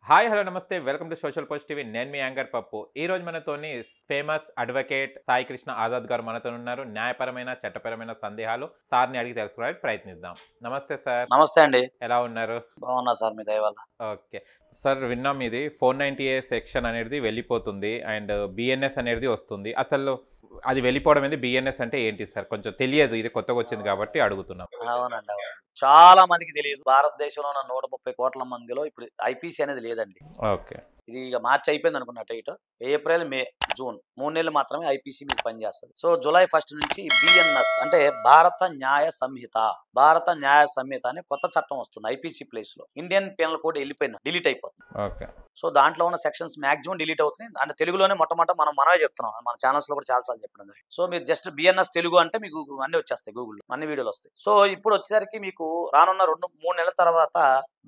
hi hello నమస్తే welcome to social post TV నేను మీ anchor పప్పు ఈ రోజు మనతోని ఫేమస్ అడ్వకేట్ సాయి కృష్ణ ఆజాద్ గారు మనతో ఉన్నారు న్యాయపరమైన చట్టపరమైన సందేహాలు సార్ని అడిగి తెలుసుకోవడానికి ప్రయత్నిద్దాం నమస్తే సార్ నమస్తే అండి ఎలా ఉన్నారు బాగున్నా సార్ మీ దయ వల్ల ఓకే సార్ విన్నాం ఇది 490A సెక్షన్ అనేది వెళ్ళిపోతుంది అండ్ బిఎన్ఎస్ అనేది వస్తుంది అసలు అది వెళ్ళిపోవడం అనేది బిఎన్ఎస్ అంటే ఏంటి సార్ కొంచెం తెలియదు ఇది కొత్తగా వచ్చింది కాబట్టి అడుగుతున్నాం అవునండి అవును చాలా మందికి తెలియదు భారతదేశంలో ఉన్న 130 కోట్ల మందిలో ఇప్పుడు ఐపీసీ అనేది లేదండి ఓకే ఇది ఇక మార్చి అయిపోయింది అనుకున్నట్టు ఇటు ఏప్రిల్ మే జూన్ 3 నెలలు మాత్రమే ఐపీసీ మీకు పనిచేస్తుంది సో జూలై 1 నుంచి బిఎన్ఎస్ అంటే భారత న్యాయ సంహిత అనే కొత్త చట్టం వస్తుంది ఐపీసీ ప్లేస్ లో ఇండియన్ పీనల్ కోడ్ వెళ్ళిపోయింది డిలీట్ అయిపోతుంది ఓకే సో దాంట్లో ఉన్న సెక్షన్స్ మాక్సిమం డిలీట్ అవుతుంది అంటే తెలుగులోనే మొట్టమొదట మనమే చెప్తున్నాం మన ఛానల్స్ లో కూడా చాలా సార్లు చెప్పడం జరిగింది సో మీరు జస్ట్ బిఎన్ఎస్ తెలుగు అంటే మీకు అన్ని వచ్చేస్తాయి గూగుల్ అన్ని వీడియోలు వస్తాయి సో ఇప్పుడు వచ్చేసరికి మీకు రానున్న 2-3 నెలల తర్వాత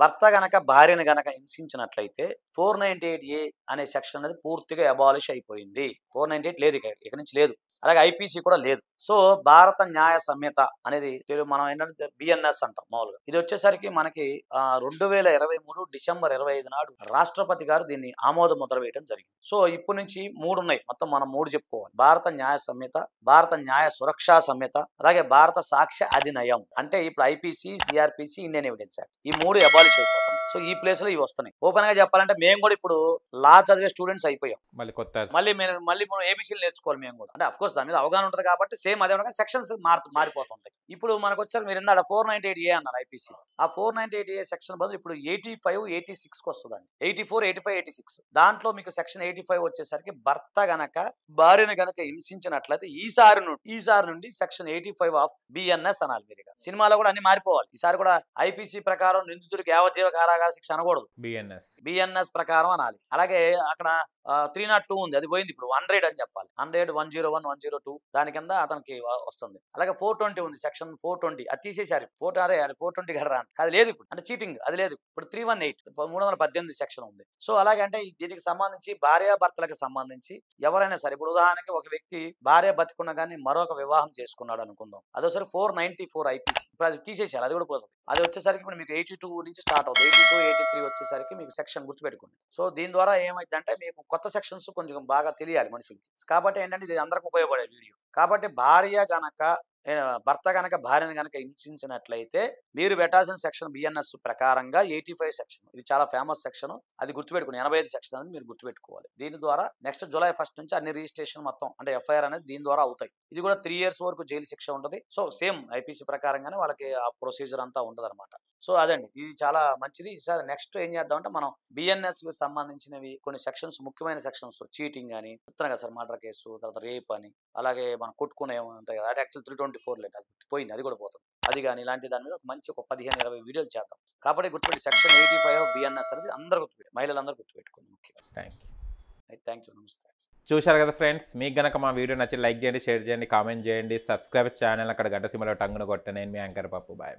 భర్త గనక భార్యను గనక హింసించినట్లయితే 498A అనే సెక్షన్ అనేది పూర్తిగా అబాలిష్ అయిపోయింది 498 లేదు ఇక నుంచి లేదు అలాగే ఐపీసీ కూడా లేదు సో భారత న్యాయ సంహిత అనేది మనం ఏంటంటే బిఎన్ఎస్ అంటాం మామూలుగా ఇది వచ్చేసరికి మనకి 2023 డిసెంబర్ 25 నాడు రాష్ట్రపతి గారు దీన్ని ఆమోద ముద్ర వేయడం జరిగింది సో ఇప్పటి నుంచి 3 ఉన్నాయి మొత్తం మనం 3 చెప్పుకోవాలి భారత న్యాయ సంహిత భారత న్యాయ సురక్షా సంహిత అలాగే భారత సాక్ష్య అధినయం అంటే ఇప్పుడు IPC CrPC Indian evidence act ఈ 3 అబాలిష్ అయిపోతుంది సో ఈ ప్లేస్ లో ఇవి వస్తున్నాయి ఓపెన్ గా చెప్పాలంటే మేము కూడా ఇప్పుడు లా చదివే స్టూడెంట్స్ అయిపోయాం మళ్ళీ ఏబీసీలు నేర్చుకోవాలి మేము కూడా అంటే అఫ్ కోర్స్ దాని మీద అవగాహన ఉంటుంది కాబట్టి సేమ్ అదే విధంగా సెక్షన్స్ మారిపోతుంటాయి ఇప్పుడు మనకు వచ్చారు మీరు ఇందాక 498A అన్నారు ఐపీసీ ఆ 498A సెక్షన్ బదులు ఇప్పుడు 85-86 కి వస్తుందండి 84-85-86 దాంట్లో మీకు సెక్షన్ 85 వచ్చేసరికి భర్త గనక భార్యను గనక హింసించినట్లయితే ఈసారి నుండి సెక్షన్ 85 ఆఫ్ బిఎన్ఎస్ అనాలి మీరు సినిమాలో కూడా అన్ని మారిపోవాలి ఈసారి కూడా ఐపీసీ ప్రకారం నిందితుడికి యావజ్జీవ కారాగార శిక్ష అనకూడదు బిఎన్ఎస్ ప్రకారం అనాలి అలాగే అక్కడ 302 ఉంది అది పోయింది ఇప్పుడు 100 అని చెప్పాలి 100 101 102 దాని కింద అతనికి వస్తుంది అలాగే 420 ఉంది సెక్షన్ 420 అది తీసేసారు 420 గడరా అది లేదు ఇప్పుడు అంటే చీటింగ్ అది లేదు ఇప్పుడు 318 318 సెక్షన్ ఉంది సో అలాగే అంటే దీనికి సంబంధించి భార్యాభర్తలకు సంబంధించి ఎవరైనా సరే ఇప్పుడు ఉదాహరణకి ఒక వ్యక్తి భార్య బతికున్న కానీ మరొక వివాహం చేసుకున్నాడు అనుకుందాం అదోసరి 494 ఐపీసీ ఇప్పుడు అది తీసేసారు అది కూడా పోతుంది అది వచ్చేసరికి ఇప్పుడు మీకు 82 నుంచి స్టార్ట్ అవుతుంది 82-83 వచ్చేసరికి మీకు సెక్షన్ గుర్తుపెట్టుకోండి సో దీని ద్వారా ఏమైందంటే మీకు కొత్త సెక్షన్స్ కొంచెం బాగా తెలియాలి మనుషులకి కాబట్టి ఏంటంటే ఇది అందరికి ఉపయోగపడే వీడియో కాబట్టి భర్త గనక భార్యను గనక హింసించినట్లయితే మీరు పెట్టాల్సిన సెక్షన్ బిఎన్ఎస్ ప్రకారంగా 85 సెక్షన్ ఇది చాలా ఫేమస్ సెక్షన్ అది గుర్తుపెట్టుకుని 85 సెక్షన్ అనేది మీరు గుర్తుపెట్టుకోవాలి దీని ద్వారా నెక్స్ట్ జూలై 1 నుంచి అన్ని రిజిస్ట్రేషన్ మొత్తం అంటే ఎఫ్ఐఆర్ అనేది దీని ద్వారా అవుతాయి ఇది కూడా 3 years వరకు జైలు శిక్ష ఉంటుంది సో సేమ్ ఐపీసీ ప్రకారంగానే వాళ్ళకి ఆ ప్రొసీజర్ అంతా ఉంటుంది అనమాట సో అదండి ఇది చాలా మంచిది ఈసారి నెక్స్ట్ ఏం చేద్దామంటే మనం బిఎన్ఎస్ కి సంబంధించినవి కొన్ని సెక్షన్స్ ముఖ్యమైన సెక్షన్స్ చీటింగ్ అని చెప్తున్నాం కదా సార్ మర్డర్ కేసు తర్వాత రేప్ అని అలాగే మనం కొట్టుకునే ఉంటాయి కదా అది యాక్చువల్ 324 లేదు అది పోయింది అది కూడా పోతుంది అది కానీ ఇలాంటి దాని మీద ఒక మంచి ఒక 15-20 వీడియోలు చేద్దాం కాబట్టి గుర్తుపెట్టి సెక్షన్ 85 బిఎన్ఎస్ అనేది అందరూ గుర్తుపెట్టి మహిళలందరూ గుర్తుపెట్టుకోండి ముఖ్యంగా థ్యాంక్ యూ నమస్తే చూశారు కదా ఫ్రెండ్స్ మీకు గనక మా వీడియో నచ్చి లైక్ చేయండి షేర్ చేయండి కామెంట్ చేయండి సబ్స్క్రైబ్ ఛానల్ అక్కడ గంట సింబల్ టంగును కొట్టండి నేను మీ యాంకర్ పప్పు బాయ్